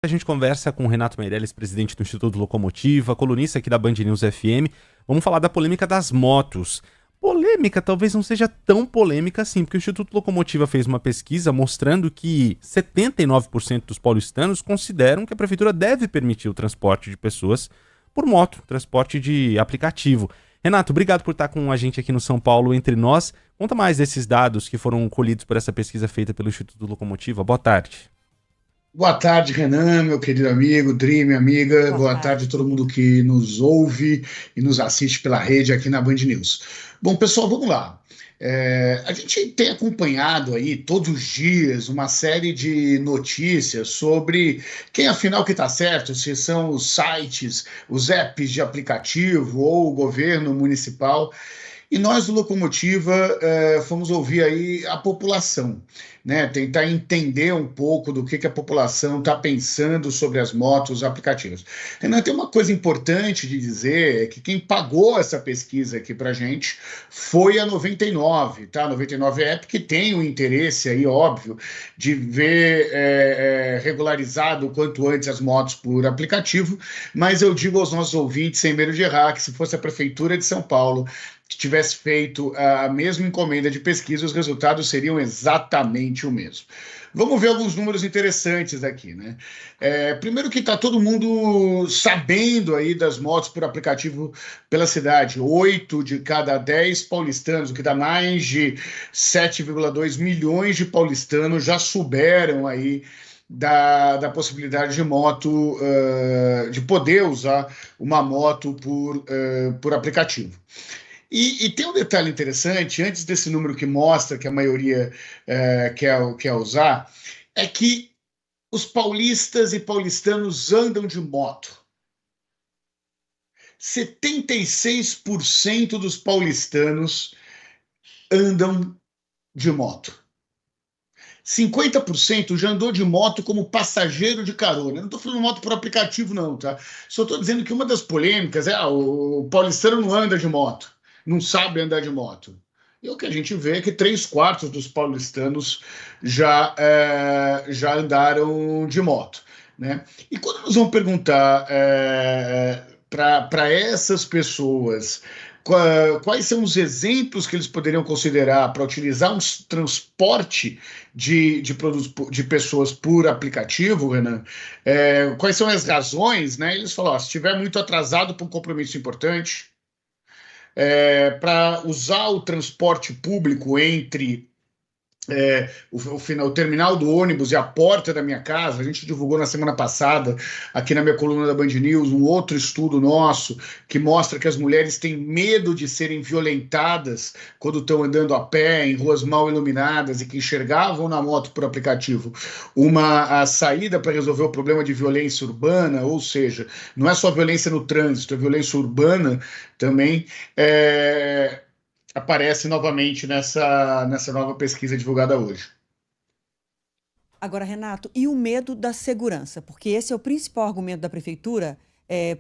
A gente conversa com o Renato Meirelles, presidente do Instituto Locomotiva, colunista aqui da Band News FM. Vamos falar da polêmica das motos. Polêmica talvez não seja tão polêmica assim, porque o Instituto Locomotiva fez uma pesquisa mostrando que 79% dos paulistanos consideram que a prefeitura deve permitir o transporte de pessoas por moto, transporte de aplicativo. Renato, obrigado por estar com a gente aqui no São Paulo Entre Nós. Conta mais desses dados que foram colhidos por essa pesquisa feita pelo Instituto Locomotiva. Boa tarde. Boa tarde, Renan, meu querido amigo, Dri, minha amiga. Boa Boa tarde a tarde. todo mundo que nos ouve e nos assiste pela rede aqui na Band News. Bom, pessoal, vamos lá. A gente tem acompanhado aí todos os dias uma série de notícias sobre quem afinal que está certo, se são os sites, os apps de aplicativo ou o governo municipal. E nós do Locomotiva fomos ouvir aí a população, né? Tentar entender um pouco do que a população está pensando sobre as motos, os aplicativos. Renan, tem uma coisa importante de dizer, é que quem pagou essa pesquisa aqui para a gente foi a 99, tá? A 99 App, que tem o interesse aí, óbvio, de ver regularizado o quanto antes as motos por aplicativo, mas eu digo aos nossos ouvintes, sem medo de errar, que se fosse a Prefeitura de São Paulo que tivesse feito a mesma encomenda de pesquisa, os resultados seriam exatamente o mesmo. Vamos ver alguns números interessantes aqui, né? Primeiro que está todo mundo sabendo aí das motos por aplicativo pela cidade. 8 de cada 10 paulistanos, o que dá mais de 7,2 milhões de paulistanos já souberam aí da possibilidade de moto, de poder usar uma moto por aplicativo. E tem um detalhe interessante, antes desse número que mostra que a maioria quer usar, é que os paulistas e paulistanos andam de moto. 76% dos paulistanos andam de moto. 50% já andou de moto como passageiro de carona. Eu não estou falando moto por aplicativo, não, tá? Só estou dizendo que uma das polêmicas é o paulistano não anda de moto, não sabe andar de moto. E o que a gente vê é que 3/4 dos paulistanos já andaram de moto, né? E quando nós vamos perguntar para essas pessoas quais são os exemplos que eles poderiam considerar para utilizar um transporte de produtos de pessoas por aplicativo, Renan, quais são as razões, né? Eles falam, se estiver muito atrasado para um compromisso importante, para usar o transporte público entre o terminal do ônibus e a porta da minha casa. A gente divulgou na semana passada, aqui na minha coluna da Band News, um outro estudo nosso que mostra que as mulheres têm medo de serem violentadas quando estão andando a pé em ruas mal iluminadas e que enxergavam na moto por aplicativo a saída para resolver o problema de violência urbana, ou seja, não é só violência no trânsito, é violência urbana também. Aparece novamente nessa nova pesquisa divulgada hoje. Agora, Renato, e o medo da segurança? Porque esse é o principal argumento da prefeitura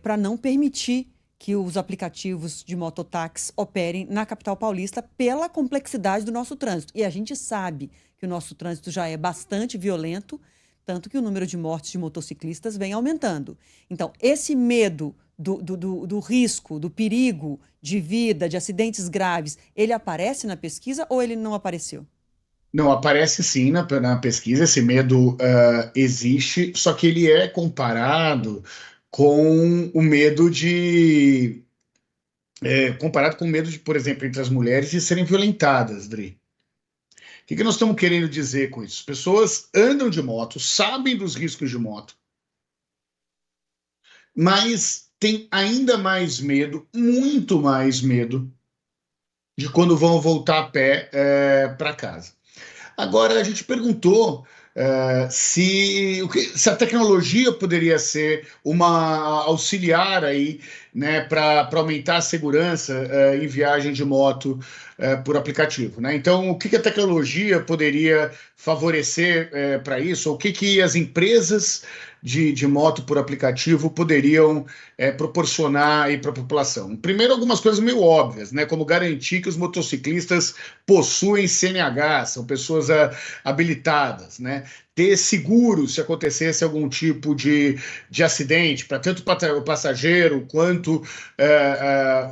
para não permitir que os aplicativos de mototáxi operem na capital paulista pela complexidade do nosso trânsito. E a gente sabe que o nosso trânsito já é bastante violento, tanto que o número de mortes de motociclistas vem aumentando. Então, esse medo do risco, do perigo de vida, de acidentes graves, ele aparece na pesquisa ou ele não apareceu? Não, aparece sim na pesquisa, esse medo existe, só que ele é comparado com o medo por exemplo, entre as mulheres de serem violentadas, Dri. O que nós estamos querendo dizer com isso? As pessoas andam de moto, sabem dos riscos de moto, mas tem ainda mais medo, muito mais medo, de quando vão voltar a pé para casa. Agora, a gente perguntou se a tecnologia poderia ser uma auxiliar aí, né, para aumentar a segurança em viagem de moto por aplicativo, né? Então, o que a tecnologia poderia favorecer para isso? O que as empresas de moto por aplicativo poderiam proporcionar para a população? Primeiro, algumas coisas meio óbvias, né? Como garantir que os motociclistas possuem CNH, são pessoas habilitadas, né? Ter seguro se acontecesse algum tipo de acidente, para tanto o passageiro quanto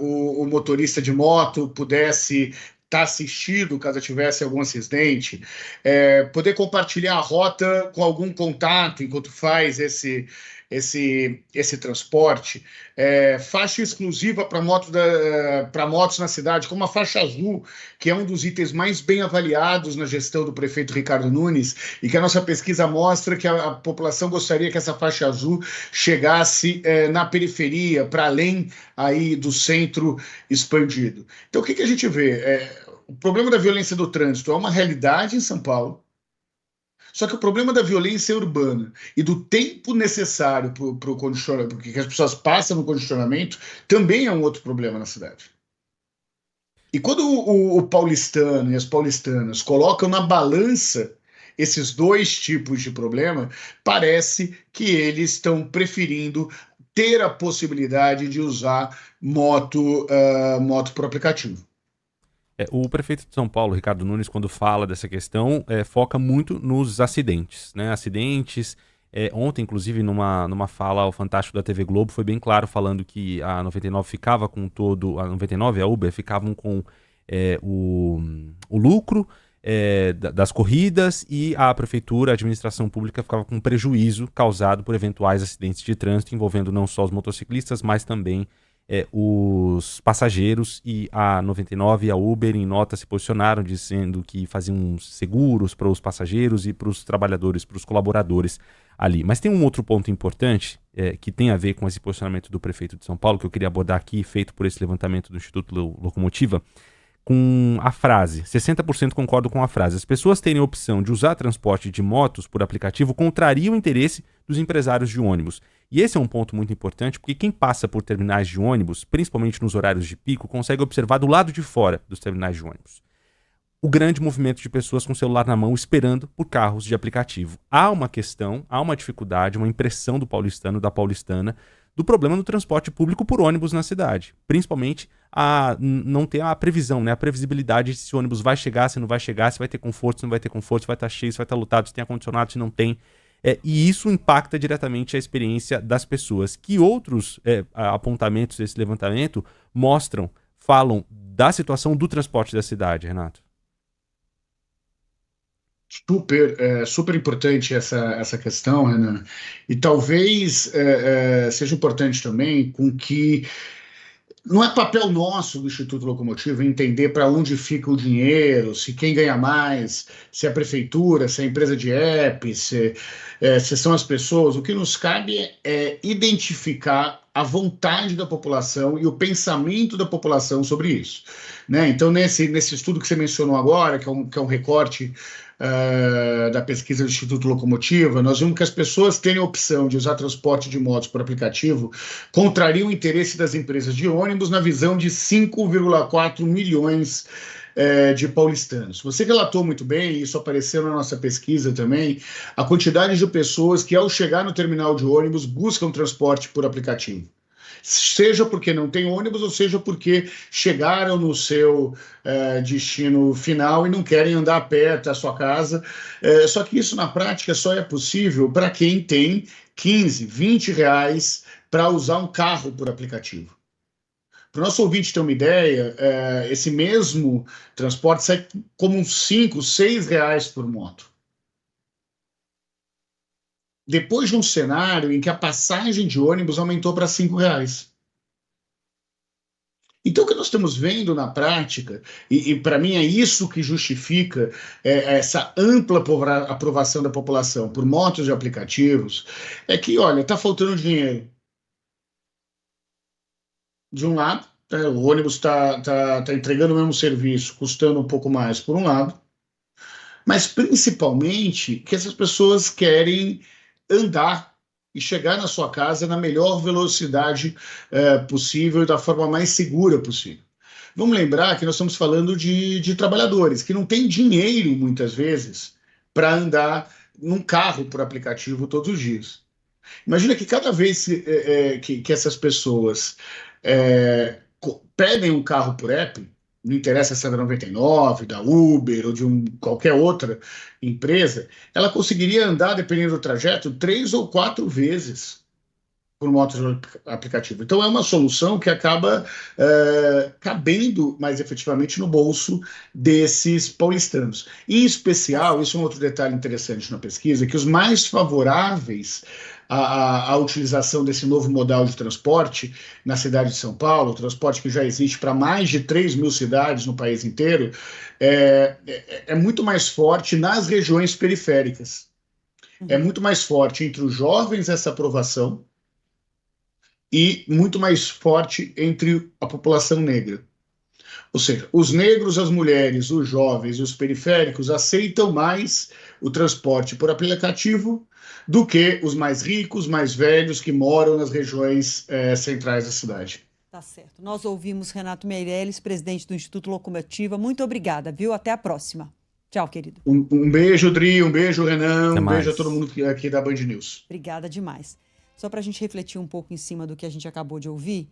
o motorista de moto pudesse estar assistido caso tivesse algum acidente, poder compartilhar a rota com algum contato enquanto faz esse transporte, faixa exclusiva para motos na cidade, como a faixa azul, que é um dos itens mais bem avaliados na gestão do prefeito Ricardo Nunes, e que a nossa pesquisa mostra que a população gostaria que essa faixa azul chegasse na periferia, para além aí do centro expandido. Então, o que a gente vê? O problema da violência do trânsito é uma realidade em São Paulo. Só que o problema da violência urbana e do tempo necessário para o condicionamento, porque as pessoas passam no condicionamento, também é um outro problema na cidade. E quando o paulistano e as paulistanas colocam na balança esses dois tipos de problema, parece que eles estão preferindo ter a possibilidade de usar moto por aplicativo. O prefeito de São Paulo, Ricardo Nunes, quando fala dessa questão, foca muito nos acidentes, né? Acidentes. Ontem, inclusive, numa fala ao Fantástico da TV Globo, foi bem claro falando que a 99 ficava com todo. A 99 e a Uber ficavam com o lucro das corridas, e a prefeitura, a administração pública, ficava com prejuízo causado por eventuais acidentes de trânsito envolvendo não só os motociclistas, mas também os passageiros. E a 99 e a Uber, em nota, se posicionaram dizendo que faziam seguros para os passageiros e para os trabalhadores, para os colaboradores ali. Mas tem um outro ponto importante que tem a ver com esse posicionamento do prefeito de São Paulo, que eu queria abordar aqui, feito por esse levantamento do Instituto Locomotiva, com a frase, 60% concordam com a frase: as pessoas terem a opção de usar transporte de motos por aplicativo contraria o interesse dos empresários de ônibus. E esse é um ponto muito importante, porque quem passa por terminais de ônibus, principalmente nos horários de pico, consegue observar do lado de fora dos terminais de ônibus o grande movimento de pessoas com o celular na mão esperando por carros de aplicativo. Há uma questão, há uma dificuldade, uma impressão do paulistano, da paulistana, do problema no transporte público por ônibus na cidade. Principalmente não ter a previsão, né? A previsibilidade de se o ônibus vai chegar, se não vai chegar, se vai ter conforto, se não vai ter conforto, se vai estar cheio, se vai estar lotado, se tem ar-condicionado, se não tem. E isso impacta diretamente a experiência das pessoas. Que outros apontamentos desse levantamento falam da situação do transporte da cidade, Renato? Super importante essa questão, Renan. E talvez seja importante também com que não é papel nosso do Instituto Locomotiva entender para onde fica o dinheiro, se quem ganha mais, se é a prefeitura, se é a empresa de app, se são as pessoas. O que nos cabe é identificar a vontade da população e o pensamento da população sobre isso, né? Então, nesse estudo que você mencionou agora, que é um recorte da pesquisa do Instituto Locomotiva, nós vimos que as pessoas terem a opção de usar transporte de motos por aplicativo contraria o interesse das empresas de ônibus na visão de 5,4 milhões de paulistanos. Você relatou muito bem, isso apareceu na nossa pesquisa também, a quantidade de pessoas que, ao chegar no terminal de ônibus, buscam transporte por aplicativo. Seja porque não tem ônibus, ou seja porque chegaram no seu destino final e não querem andar a pé até a sua casa. Só que isso, na prática, só é possível para quem tem 15, 20 reais para usar um carro por aplicativo. Para o nosso ouvinte ter uma ideia, esse mesmo transporte sai como uns 5, 6 reais por moto. Depois de um cenário em que a passagem de ônibus aumentou para 5 reais. Então, o que nós estamos vendo na prática, e para mim é isso que justifica essa ampla aprovação da população por motos de aplicativos, é que, olha, está faltando dinheiro. De um lado, o ônibus está entregando o mesmo serviço, custando um pouco mais por um lado, mas principalmente que essas pessoas querem andar e chegar na sua casa na melhor velocidade possível e da forma mais segura possível. Vamos lembrar que nós estamos falando de trabalhadores que não têm dinheiro, muitas vezes, para andar num carro por aplicativo todos os dias. Imagina que cada vez que essas pessoas pedem um carro por app, não interessa se é da 99, da Uber ou de qualquer outra empresa, ela conseguiria andar, dependendo do trajeto, 3 ou 4 vezes por moto de aplicativo. Então é uma solução que acaba cabendo mais efetivamente no bolso desses paulistanos. Em especial, isso é um outro detalhe interessante na pesquisa, que os mais favoráveis à utilização desse novo modal de transporte na cidade de São Paulo, transporte que já existe para mais de 3 mil cidades no país inteiro, é muito mais forte nas regiões periféricas. É muito mais forte entre os jovens essa aprovação e muito mais forte entre a população negra. Ou seja, os negros, as mulheres, os jovens e os periféricos aceitam mais o transporte por aplicativo do que os mais ricos, mais velhos, que moram nas regiões centrais da cidade. Tá certo. Nós ouvimos Renato Meirelles, presidente do Instituto Locomotiva. Muito obrigada, viu? Até a próxima. Tchau, querido. Um beijo, Dri, um beijo, Renan, Até um mais. beijo a todo mundo aqui da Band News. Obrigada demais. Só para a gente refletir um pouco em cima do que a gente acabou de ouvir,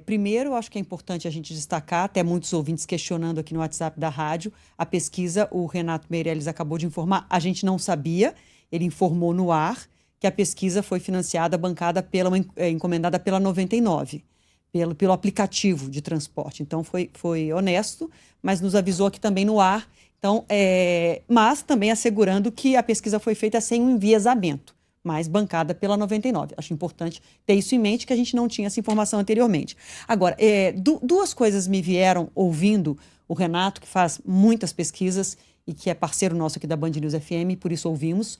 primeiro, eu acho que é importante a gente destacar, até muitos ouvintes questionando aqui no WhatsApp da rádio, a pesquisa, o Renato Meirelles acabou de informar, a gente não sabia, ele informou no ar que a pesquisa foi financiada, bancada, encomendada pela 99, pelo aplicativo de transporte. Então, foi honesto, mas nos avisou aqui também no ar, então, mas também assegurando que a pesquisa foi feita sem um enviesamento, mas bancada pela 99. Acho importante ter isso em mente, que a gente não tinha essa informação anteriormente. Agora, duas coisas me vieram ouvindo o Renato, que faz muitas pesquisas e que é parceiro nosso aqui da Band News FM, por isso ouvimos.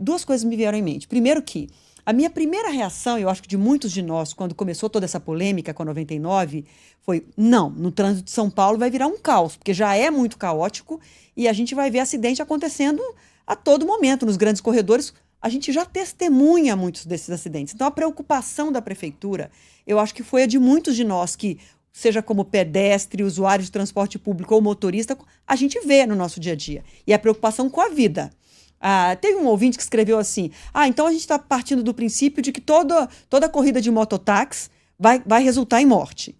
Duas coisas me vieram em mente. Primeiro que a minha primeira reação, eu acho que de muitos de nós, quando começou toda essa polêmica com a 99, foi, não, no trânsito de São Paulo vai virar um caos, porque já é muito caótico e a gente vai ver acidente acontecendo a todo momento nos grandes corredores. A gente já testemunha muitos desses acidentes. Então, a preocupação da prefeitura, eu acho que foi a de muitos de nós que, seja como pedestre, usuário de transporte público ou motorista, a gente vê no nosso dia a dia. E a preocupação com a vida. Teve um ouvinte que escreveu assim, então a gente está partindo do princípio de que toda corrida de mototáxi vai resultar em morte.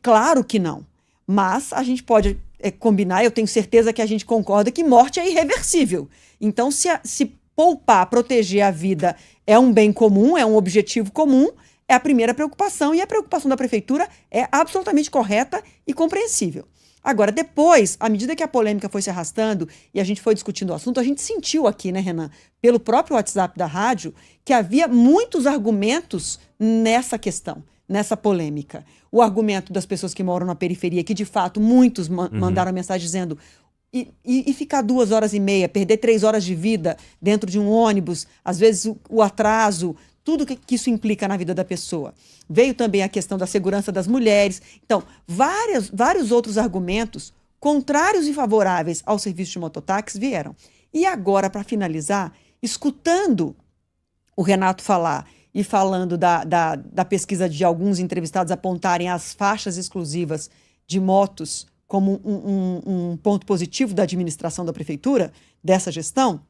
Claro que não. Mas a gente pode combinar, eu tenho certeza que a gente concorda que morte é irreversível. Então, se poupar, proteger a vida é um bem comum, é um objetivo comum, é a primeira preocupação, e a preocupação da prefeitura é absolutamente correta e compreensível. Agora, depois, à medida que a polêmica foi se arrastando e a gente foi discutindo o assunto, a gente sentiu aqui, né, Renan, pelo próprio WhatsApp da rádio, que havia muitos argumentos nessa questão, nessa polêmica. O argumento das pessoas que moram na periferia, que de fato muitos mandaram mensagem dizendo... E ficar 2 horas e meia, perder 3 horas de vida dentro de um ônibus, às vezes o atraso, tudo que isso implica na vida da pessoa. Veio também a questão da segurança das mulheres. Então, vários outros argumentos contrários e favoráveis ao serviço de mototáxi vieram. E agora, para finalizar, escutando o Renato falar e falando da pesquisa de alguns entrevistados apontarem as faixas exclusivas de motos como um ponto positivo da administração da prefeitura, dessa gestão.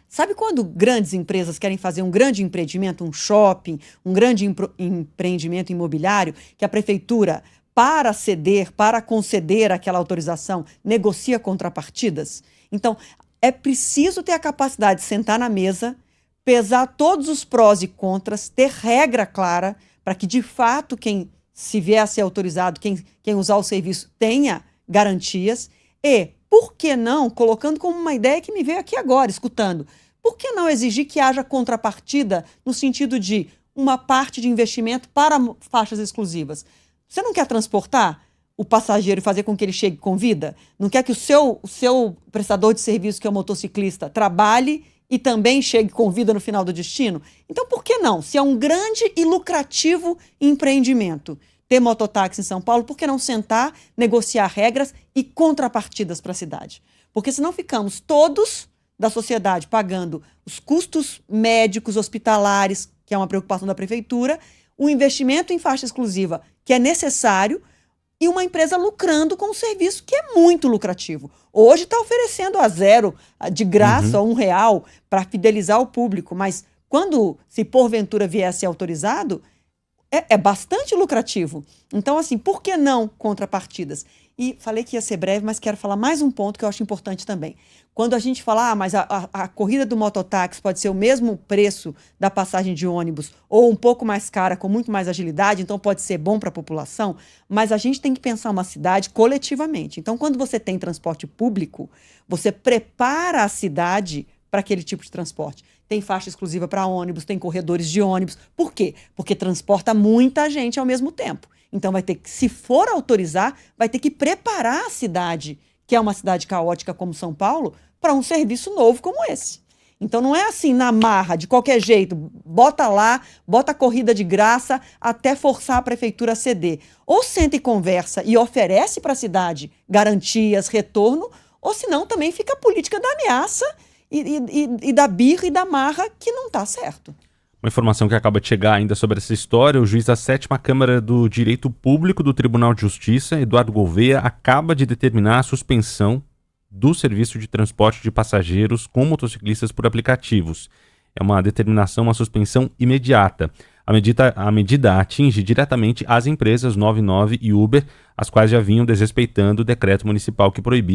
Sabe quando grandes empresas querem fazer um grande empreendimento, um shopping, um grande empreendimento imobiliário, que a prefeitura, para conceder aquela autorização, negocia contrapartidas? Então, é preciso ter a capacidade de sentar na mesa, pesar todos os prós e contras, ter regra clara para que, de fato, quem se vier a ser autorizado, quem usar o serviço tenha garantias e, por que não, colocando como uma ideia que me veio aqui agora, escutando, por que não exigir que haja contrapartida no sentido de uma parte de investimento para faixas exclusivas? Você não quer transportar o passageiro e fazer com que ele chegue com vida? Não quer que o seu prestador de serviço, que é o motociclista, trabalhe e também chegue com vida no final do destino? Então, por que não? Se é um grande e lucrativo empreendimento ter mototáxi em São Paulo, por que não sentar, negociar regras e contrapartidas para a cidade? Porque senão ficamos todos da sociedade pagando os custos médicos, hospitalares, que é uma preocupação da prefeitura, o investimento em faixa exclusiva, que é necessário, e uma empresa lucrando com um serviço que é muito lucrativo. Hoje está oferecendo a zero, de graça, R$1, para fidelizar o público, mas quando, se porventura vier a ser autorizado, é bastante lucrativo. Então, assim, por que não contrapartidas? E falei que ia ser breve, mas quero falar mais um ponto que eu acho importante também. Quando a gente fala, mas a corrida do mototáxi pode ser o mesmo preço da passagem de ônibus ou um pouco mais cara, com muito mais agilidade, então pode ser bom para a população, mas a gente tem que pensar uma cidade coletivamente. Então, quando você tem transporte público, você prepara a cidade para aquele tipo de transporte. Tem faixa exclusiva para ônibus, tem corredores de ônibus. Por quê? Porque transporta muita gente ao mesmo tempo. Então vai ter que, se for autorizar, vai ter que preparar a cidade, que é uma cidade caótica como São Paulo, para um serviço novo como esse. Então não é assim na marra, de qualquer jeito, bota lá, bota a corrida de graça até forçar a prefeitura a ceder. Ou senta e conversa e oferece para a cidade garantias, retorno, ou senão também fica a política da ameaça e da birra e da marra, que não está certo. Uma informação que acaba de chegar ainda sobre essa história: o juiz da 7ª Câmara do Direito Público do Tribunal de Justiça, Eduardo Gouveia, acaba de determinar a suspensão do serviço de transporte de passageiros com motociclistas por aplicativos. É uma determinação, uma suspensão imediata. A medida atinge diretamente as empresas 99 e Uber, as quais já vinham desrespeitando o decreto municipal que proibia